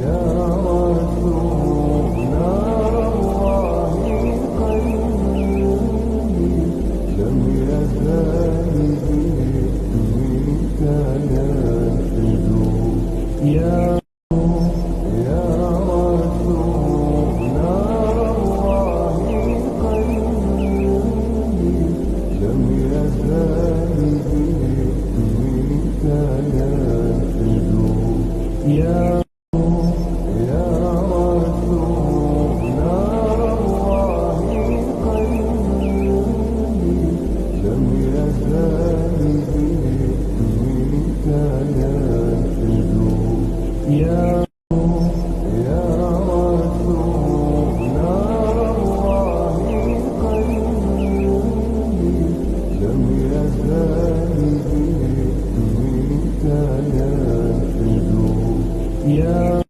يا رسول نار الله قلبي لم يزال باسمك ينشد يا رسول نار الله قلبي لم يزال باسمك ينشد يا رسول نار الله قلبي لم يزال باسمك ينشد يا رسول نار الله قلبي لم يزال باسمك ينشد يا